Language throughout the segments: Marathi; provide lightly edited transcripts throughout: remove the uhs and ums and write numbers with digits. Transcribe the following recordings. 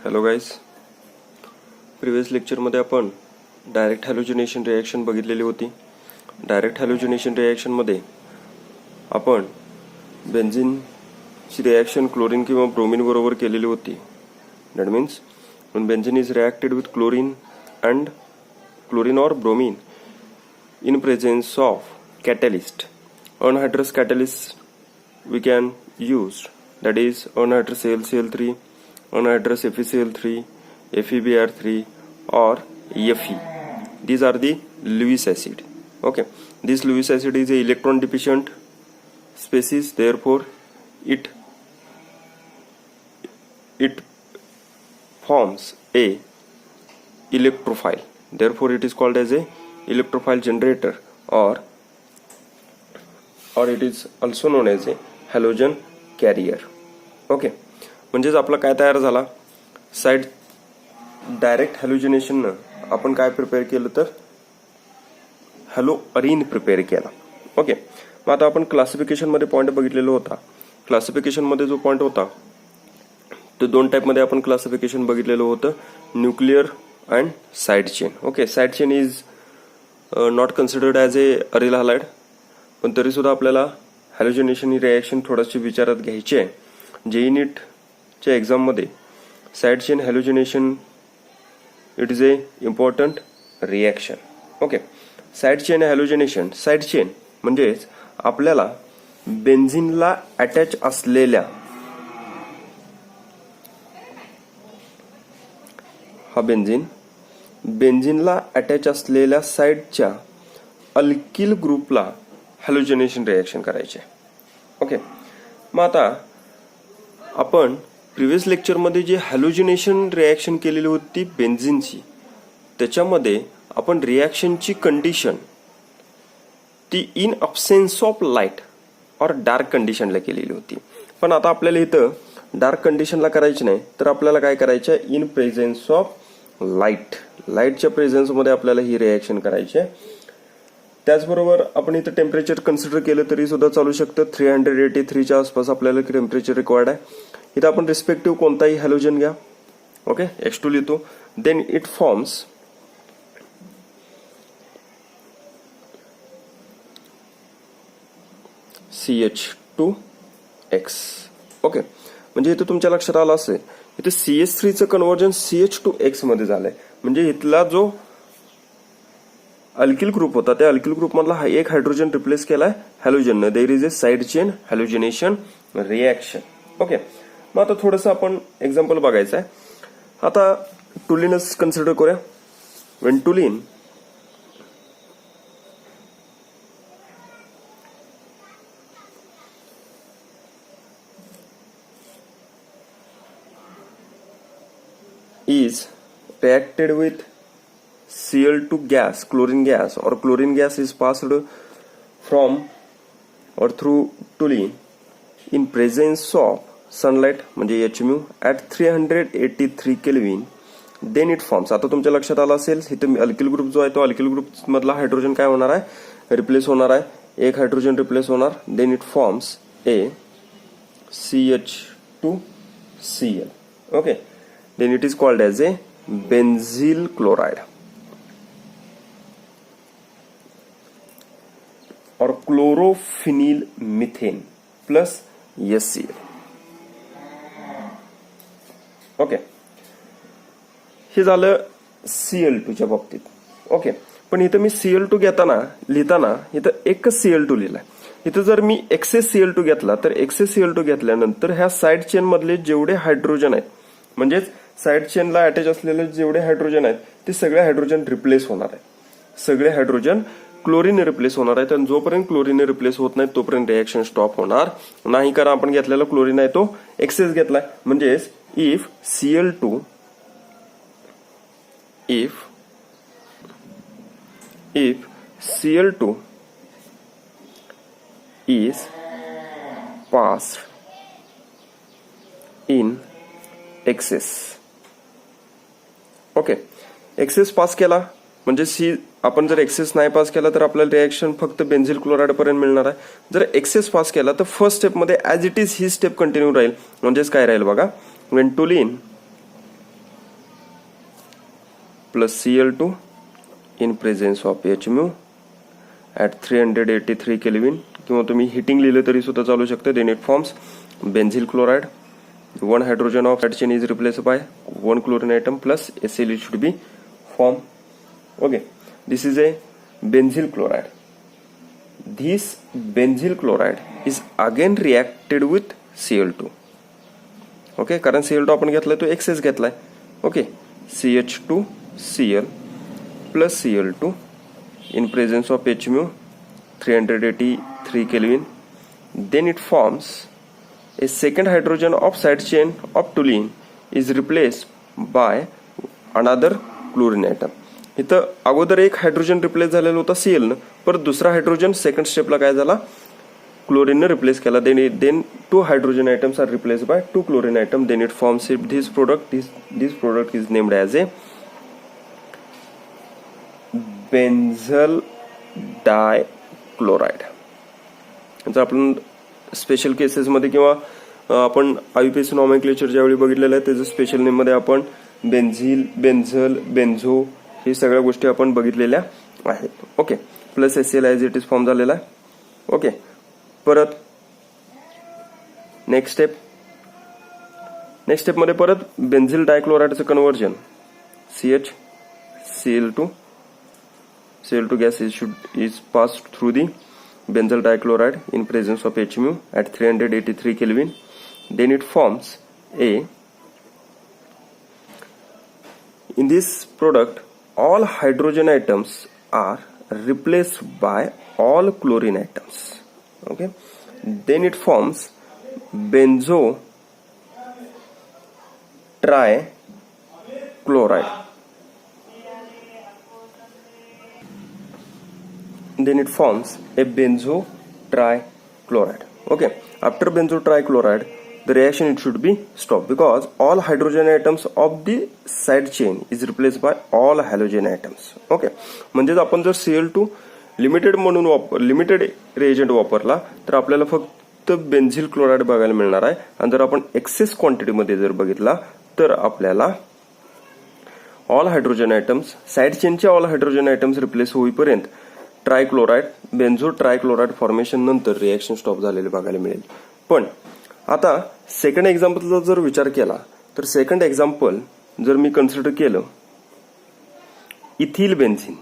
हॅलो गाईज, प्रिव्हियस लेक्चरमध्ये आपण डायरेक्ट हॅलोजिनेशन रिॲक्शन बघितलेली होती. डायरेक्ट हॅलोजिनेशन रिॲक्शनमध्ये आपण बेन्झिनची रिॲक्शन क्लोरीन किंवा ब्रोमीन बरोबर केलेली होती. That means when benzene is reacted with chlorine or bromine in presence of catalyst, anhydrous catalyst we can use, that is anhydrous AlCl3, anhydrous FeCl3, FeBr3 or Fe. These are the Lewis acid. Okay, this Lewis acid is a electron deficient species, therefore it forms a electrophile, therefore it is called as a electrophile generator or it is also known as a halogen carrier. Okay, म्हणजेच आपला काय तयार झाला, साइड डायरेक्ट हॅलोजिनेशननं आपण काय प्रिपेअर केलं तर हॅलोअरीन प्रिपेअर केला. ओके, मग आता आपण क्लासिफिकेशन मध्ये पॉइंट बघितलेला होता. क्लासिफिकेशन मध्ये जो पॉइंट होता तो दोन टाइप मध्ये आपण क्लासिफिकेशन बघितलेलं होतं, nuclear and side chain. Okay, side chain is not considered as a aryl halide, पण तरी सुद्धा आपल्याला हॅलोजिनेशन ही रिॲक्शन थोडीशी विचारात घ्यायची आहे. JEE नीटच्या एक्झाममध्ये side chain halogenation it is a important reaction. Okay, side chain halogenation, side chain म्हणजेच आपल्याला बेन्झिनला अटॅच असलेल्या हा बेन्झिनला अटॅच असलेल्या साइडच्या अल्किल ग्रुपला हॅलोजिनेशन रिॲक्शन करायचे. ओके, मग आता आपण प्रिव्हियस लेक्चरमध्ये जी हॅलोजिनेशन रिॲक्शन केलेली होती बेन्झिनची, त्याच्यामध्ये आपण रिॲक्शनची कंडिशन ती इन अब्सेन्स ऑफ लाईट और डार्क कंडिशनला केलेली होती. पण आता आपल्याला इथं डार्क कंडिशनला करायची नाही, तर आपल्याला काय करायचं आहे, इन प्रेझेन्स ऑफ लाईटच्या प्रेझेन्समध्ये आपल्याला ही रिॲक्शन करायची आहे. त्याचबरोबर आपण इथं टेम्परेचर कन्सिडर केलं तरी सुद्धा चालू शकतं. 383 आसपास आपल्याला टेम्परेचर रिक्वायर्ड आहे. इथं आपण रिस्पेक्टिव्ह कोणताही हॅलोजन घ्या. ओके, H2 लिहितो, then it forms CH2X. Okay, म्हणजे इथं तुमच्या लक्षात आलं असेल, इथे CH3चं कन्व्हर्जन CH2X मध्ये झालंय. म्हणजे इथला जो अल्किल ग्रुप होता त्या अल्किल ग्रुप मधला हा एक हायड्रोजन रिप्लेस केलाय हॅलोजननं. There is a side chain halogenation reaction. Okay, मग आता थोडंसं आपण एक्झाम्पल बघायचं आहे. आता टुलिनच कन्सिडर करूया. When toluene is reacted with Cl2 gas, chlorine gas, or chlorine gas is passed from or through toluene in presence of sunlight म्हणजे HMU at 383 Kelvin, then it forms. आता तुमच्या लक्षात आलं असेल, इथे अल्किल ग्रुप जो आहे तो अल्किल ग्रुप मधला हायड्रोजन काय होणार आहे, रिप्लेस होणार आहे. एक हायड्रोजन रिप्लेस होणार, then it forms a CH2Cl. Okay, then it is called as a benzyl chloride or chlorophenyl methane plus HCl. Okay, हे झालं Cl2 च्या बाबतीत. ओके, पण इथं मी Cl2 लिहिताना इथं एकच Cl2 लिहिलाय. इथं जर मी एक्सेस Cl2 घेतला तर एक्सेस Cl2 घेतल्यानंतर ह्या साइड चेन मधले जेवढे हायड्रोजन आहेत, म्हणजेच साइड चेनला अटॅच असलेले जेवढे हायड्रोजन आहेत ते सगळे हायड्रोजन रिप्लेस होणार आहे. सगळे हायड्रोजन क्लोरीन रिप्लेस होणार आहेत. आणि जोपर्यंत क्लोरीन रिप्लेस होत नाही तोपर्यंत रिॲक्शन स्टॉप होणार नाही, कारण आपण घेतलेला क्लोरीन आहे तो एक्सेस घेतलाय. म्हणजेच if Cl2 is passed in excess. Okay, excess pass केला म्हणजे सी आपण जर एक्सेस नाही पास केला तर आपल्याला रिॲक्शन फक्त बेन्झिल क्लोराइड पर्यंत मिळणार आहे. जर एक्सेस पास केला तर फर्स्ट स्टेप मध्ये as it is he step continue राहील. म्हणजेच काय राहील बघा, Wien टुलिन plus Cl2 in presence of H mu at 383 Kelvin, किंवा तुम्ही हिटिंग लिहिलं तरी सुद्धा चालू शकते. Then it forms benzyl chloride. One hydrogen of side chain is replaced by one chlorine atom plus HCl should be formed. Okay, this is a benzyl chloride. This benzyl chloride is again reacted with Cl2. Okay, कारण Cl2 आपण घेतलाय तो एक्सेस घेतलाय. Okay, CH2Cl plus Cl2 in presence of H mu 383 Kelvin. Then it forms a second hydrogen of side chain of toluene is replaced by another chlorine atom. इथं अगोदर एक हायड्रोजन रिप्लेस झालेला होता Cl न, परत दुसरा हायड्रोजन सेकंड स्टेपला काय झाला, क्लोरीन ने रिप्लेस केला. Then 2 hydrogen atoms are replaced by 2 chlorine atom. Then it forms this product. This product is named as a benzyl dichloride. याचा आपण स्पेशल केसेस मध्ये किंवा आपण आयुपीएससी नॉमेनक्लेचर ज्यावेळी बघितलेलं आहे त्याचं स्पेशल नेम मध्ये आपण बेन्झिल, बेन्झल, बेन्झो ही सगळ्या गोष्टी आपण बघितलेल्या आहेत. Okay, plus HCl as it is form झालेला आहे. ओके, परत नेक्स्ट स्टेप मध्ये परत बेन्झिल डायक्लोराइडचं conversion CH Cl2 gas is passed through the benzyl dichloride in presence of H mu at 383 Kelvin. Then it forms a. In this product, all hydrogen atoms are replaced by all chlorine atoms. Okay. Then it forms benzo trichloride. Then it forms a benzo trichloride. Okay, after benzo trichloride the reaction it should be stopped because all hydrogen atoms of the side chain is replaced by all halogen atoms. Okay, म्हणजे आपण जर Cl2 लिमिटेड म्हणून लिमिटेड रिएजंट वापरला तर आपल्याला फक्त बेन्झिल क्लोराइड बघायला मिळणार आहे. आणि जर आपण एक्सेस क्वांटिटी मध्ये जर बघितला तर आपल्याला ऑल हायड्रोजन आयटम्स साइड चेनचे ऑल हायड्रोजन आयटम्स रिप्लेस होईपर्यंत ट्रायक्लोराइड बेन्झो ट्रायक्लोराइड फॉर्मेशन नंतर रिएक्शन स्टॉप झालेले बघायला मिळेल. पण आता सेकंड एक्झाम्पलचा जर विचार केला तर सेकंड एक्झाम्पल जर मी कन्सिडर केलं ethyl benzene.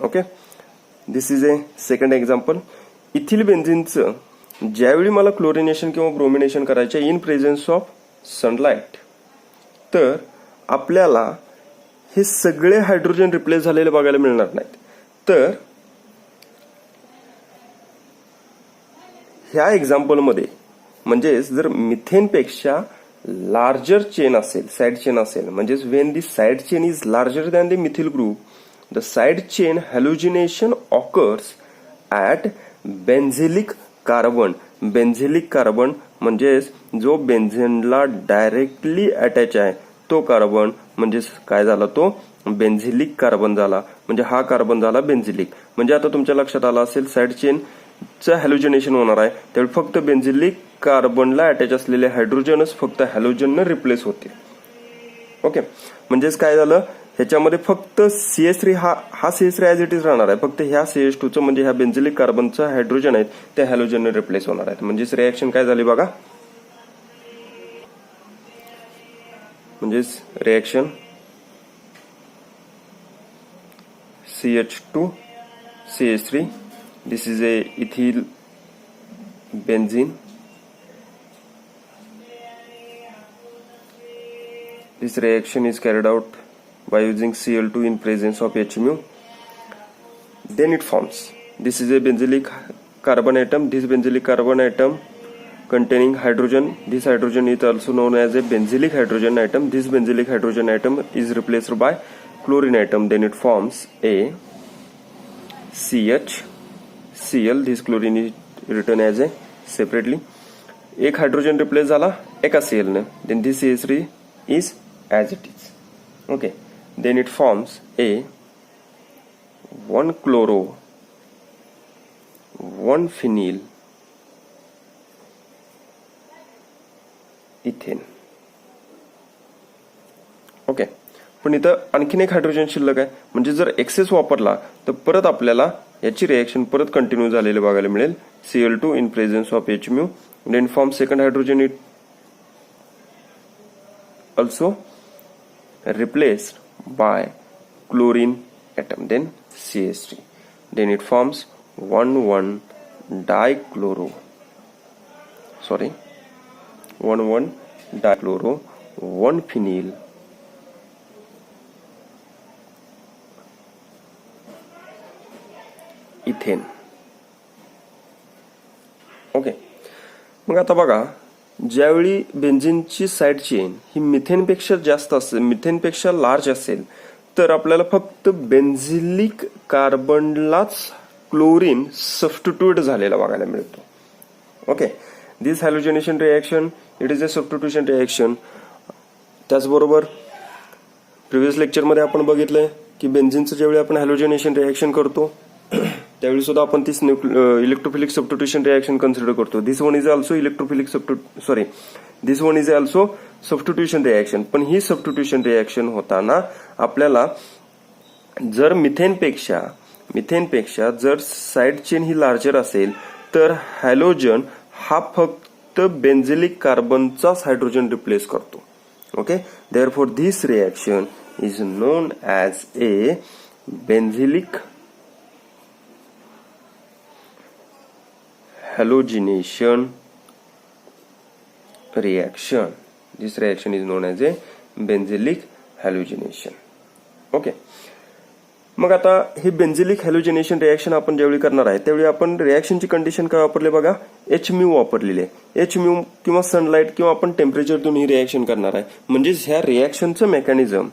Okay, this is a second example. Ethyl बेन्झिनचं ज्यावेळी मला क्लोरिनेशन किंवा ब्रोमिनेशन करायचे इन प्रेझेन्स ऑफ सनलाइट तर आपल्याला हे सगळे हायड्रोजन रिप्लेस झालेले बघायला मिळणार नाहीत. तर ह्या एक्झाम्पल मध्ये म्हणजेच जर मिथेन पेक्षा लार्जर चेन असेल साइड चेन असेल म्हणजेच when the side chain is larger than the methyl group the side chain halogenation occurs at benzylic carbon. Benzylic carbon म्हणजेच जो बेन्झिनला डायरेक्टली अटॅच आहे तो कार्बन म्हणजे काय झाला तो बेन्झिलिक कार्बन झाला. म्हणजे हा कार्बन झाला बेन्झिलिक. म्हणजे आता तुमच्या लक्षात आलं असेल साइड चेनचं हॅलोजिनेशन होणार आहे त्यावेळी फक्त बेन्झिलिक कार्बनला अटॅच असलेले हायड्रोजनच फक्त हॅलोजननं रिप्लेस होतील. ओके, म्हणजेच काय झालं ह्याच्यामध्ये फक्त CH3 हा CH3 ॲज इट इज राहणार आहे. फक्त ह्या CH2चं म्हणजे ह्या बेन्झिलिक कार्बनचं हायड्रोजन आहेत ते हॅलोजनने रिप्लेस होणार आहेत. म्हणजेच रिएक्शन काय झाली बघा. म्हणजेच reaction CH2 CH3 this is A ethyl benzene. This reaction is carried out by using Cl2 in presence of H mu. Then it forms. This is a benzylic carbon atom. This benzylic carbon atom containing hydrogen. This hydrogen is also known as a benzylic hydrogen atom. This benzylic hydrogen atom is replaced by chlorine atom. Then it forms a CHCl. This chlorine is written as a separately. एक हायड्रोजन रिप्लेस झाला एका Cl ने. Then this CH3 is as it is. Okay, then it forms a 1-chloro 1-phenyl ethane. Okay, पण इथं आणखीन एक हायड्रोजन शिल्लक आहे, म्हणजे जर एक्सेस वापरला तर परत आपल्याला याची रिएक्शन परत कंटिन्यू झालेले बघायला मिळेल. Cl2 in presence of Hmu then form second hydrogen it also replaced by chlorine atom, then CH3, then it forms 1,1 dichloro 1,1 dichloro 1 phenyl ethane. Okay, मग आता बघा, ज्यावेळी बेन्झिनची साईड चेन ही मिथेनपेक्षा जास्त असेल, मिथेनपेक्षा लार्ज असेल, तर आपल्याला फक्त बेन्झिलिक कार्बनलाच क्लोरीन सबस्टिट्यूट झालेला बघायला मिळतो. Okay, this halogenation reaction it is a substitution reaction. त्याचबरोबर प्रिव्हियस लेक्चरमध्ये आपण बघितलंय की बेन्झिनचं ज्यावेळी आपण हॅलोजनेशन रिएक्शन करतो त्यावेळी सुद्धा आपण तीच इलेक्ट्रोफिलिक सबस्टिट्यूशन रिएक्शन कन्सिडर करतो. This one is also this one is also substitution reaction. पण ही सबस्टिट्यूशन रिएक्शन होताना आपल्याला जर मिथेनपेक्षा जर साइड चेन ही लार्जर असेल तर हॅलोजन हा फक्त बेन्झिलिक कार्बनचाच हायड्रोजन रिप्लेस करतो. Okay, therefore this reaction is known as a benzylic halogenation reaction. This reaction is known as a benzylic halogenation. Okay, मग आता हे बेन्झिलिक हॅलोजनेशन रिएक्शन आपण ज्यावेळी करणार आहे त्यावेळी आपण रिएक्शनची कंडिशन काय वापरले बघा, Hmu वापरलेली आहे. Hmu किंवा सनलाइट किंवा आपण टेम्परेचरतून ही रिएक्शन करणार आहे. म्हणजेच ह्या रिएक्शनचं mechanism,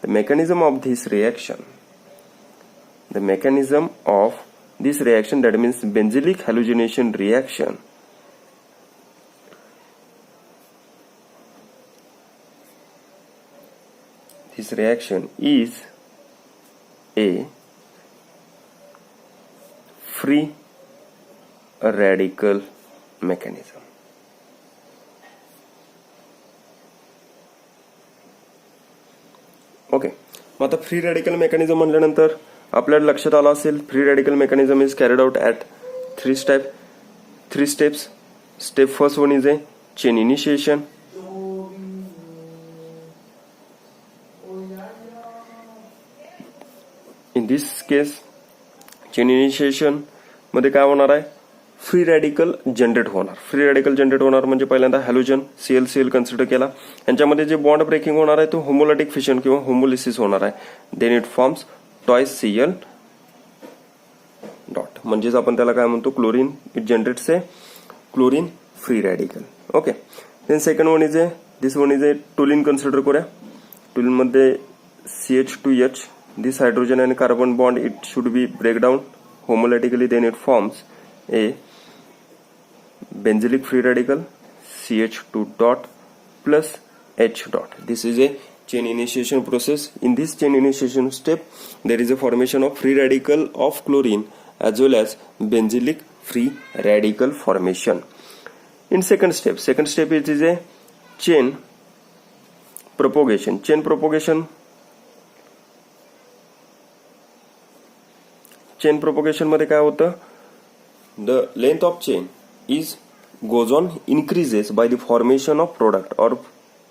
the mechanism of this reaction, the mechanism of this reaction, that means benzylic halogenation reaction, this reaction is a free radical mechanism. Okay, मग आता फ्री रॅडिकल मेकॅनिझम म्हणल्यानंतर आपल्याला लक्षात आलं असेल, free radical mechanism is carried out at three steps. Step first one is A chain initiation. In this case chain initiation मध्ये काय होणार आहे, फ्री रॅडिकल जनरेट होणार. फ्री रॅडिकल जनरेट होणार म्हणजे पहिल्यांदा हॅलोजन Cl कन्सिडर केला, यांच्यामध्ये जे बॉन्ड ब्रेकिंग होणार आहे तो होमोलॅटिक फिशन किंवा होमोलिसिस होणार आहे. Then it forms twice Cl dot, म्हणजेच आपण त्याला काय म्हणतो, chlorine. It generates a chlorine free radical. Okay, then second one is a, this one is a toluene consider करूया. टोलिन मध्ये CH2H, दिस हायड्रोजन आणि carbon bond it should be break down homolytically. Then it forms a benzylic free radical CH2 dot plus H dot. This is a chain initiation process. In this chain initiation step, there is a formation of free radical of chlorine as well as benzylic free radical formation. In second step it is a chain propagation. Chain propagation मध्ये काय होतं, the length of chain is goes on increases by the formation of product or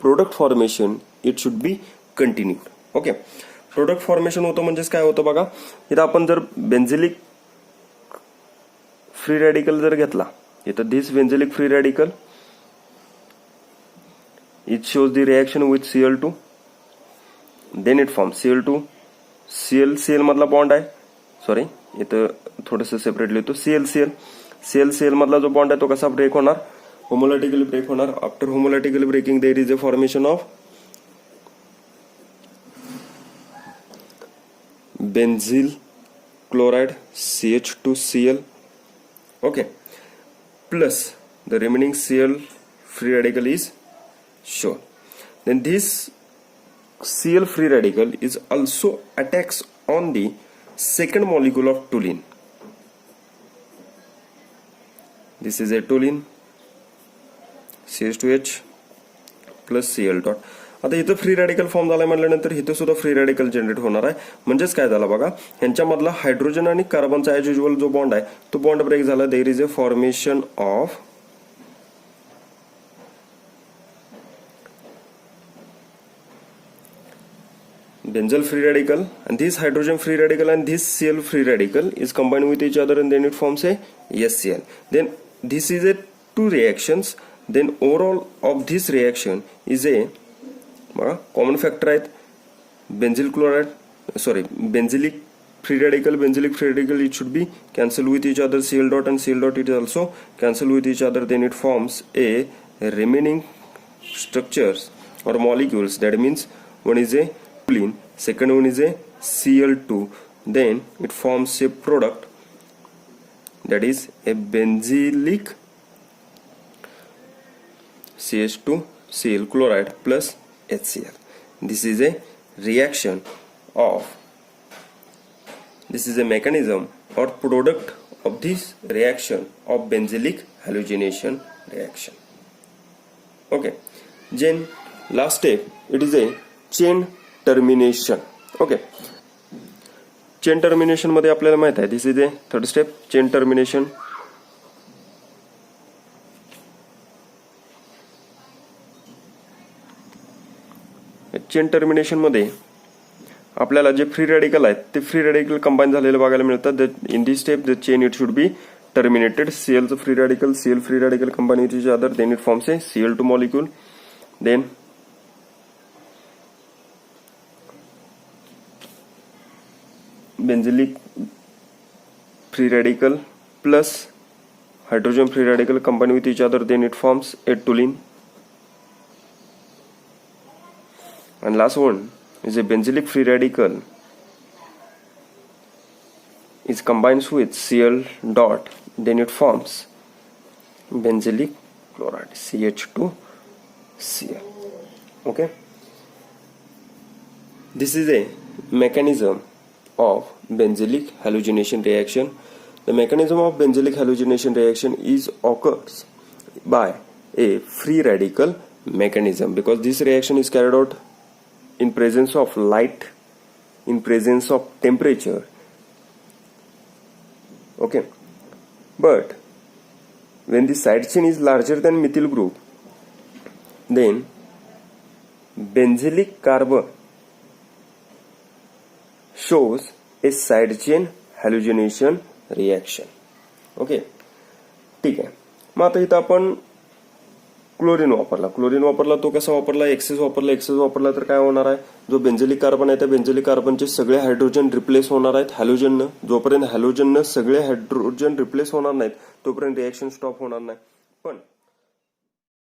product formation. It should be continued. Okay, product formation होतं म्हणजेच काय होतं बघा, इथं आपण जर बेन्झिलिक फ्री रॅडिकल जर घेतला, इथं this benzylic free radical it shows the reaction with Cl2. Then it form Cl2 Cl मधला बॉन्ड आहे, सॉरी इथं थोडंसं सेपरेट लिहितो. Cl मधला जो बॉन्ड आहे तो कसा ब्रेक होणार, होमोलॅटिकली ब्रेक होणार. After homolytically breaking there is a formation of benzyl chloride CH2Cl. okay, plus the remaining Cl free radical is shown. Then this Cl free radical is also attacks on the second molecule of toluene. This is a toluene CH2H plus Cl dot. आता इथं फ्री रॅडिकल फॉर्म झालाय म्हटल्यानंतर इथं सुद्धा फ्री रॅडिकल जनरेट होणार आहे. म्हणजेच काय झालं बघा, यांच्यामधला हायड्रोजन आणि कार्बनचा ऍज युजल जो बॉन्ड आहे तो बॉन्ड ब्रेक झाला. There is a formation of benzyl free radical, and this hydrogen free radical and this Cl free radical is combined with each other and then it forms a HCl. Then this is a two reactions. Then overall of this reaction is a common factor आहेत benzyl chloride, sorry, benzylic free radical it should be cancel with each other. Cl dot and Cl dot it is also cancel with each other. Then it forms a remaining structures or molecules. That means one is a ethylene, second one is a Cl2. Then it forms a product that is a benzylic CH2 Cl chloride plus HCl. This is a reaction of, this is a mechanism or product of this reaction of benzylic halogenation reaction. Okay, then last step, it is a chain termination. Okay, chain termination मध्ये आपल्याला माहित आहे this is a third step, chain termination. Chain termination मध्ये आपल्याला जे फ्री रॅडिकल आहेत ते फ्री रॅडिकल कंबाईन झालेले बघायला मिळतात. In this step the chain it should be terminated. Cl चं free radical, Cl free radical combine with each other, then it forms a Cl2 molecule. Then benzylic free radical plus hydrogen free radical combine with each other, then it forms a toluene. And last one is a benzylic free radical is combines with Cl dot, then it forms benzylic chloride CH2Cl. Okay, this is a mechanism of benzylic halogenation reaction. The mechanism of benzylic halogenation reaction is occurs by a free radical mechanism, because this reaction is carried out in presence of light, in presence of temperature. Okay, but when the side chain is larger than methyl group, then benzylic carbon shows a side chain halogenation reaction. Okay, ठीक आहे. मग आता इथं आपण क्लोरीन वापरला. तो कसा वापरला, एक्सेस वापरला तर काय होणार आहे, जो बेंझिलिक कार्बन आहे त्या बेंझिलिक कार्बनचे सगळे हायड्रोजन रिप्लेस होणार आहेत हॅलोजननं. जोपर्यंत हॅलोजननं सगळे हायड्रोजन रिप्लेस होणार नाहीत तोपर्यंत रिएक्शन स्टॉप होणार नाही. पण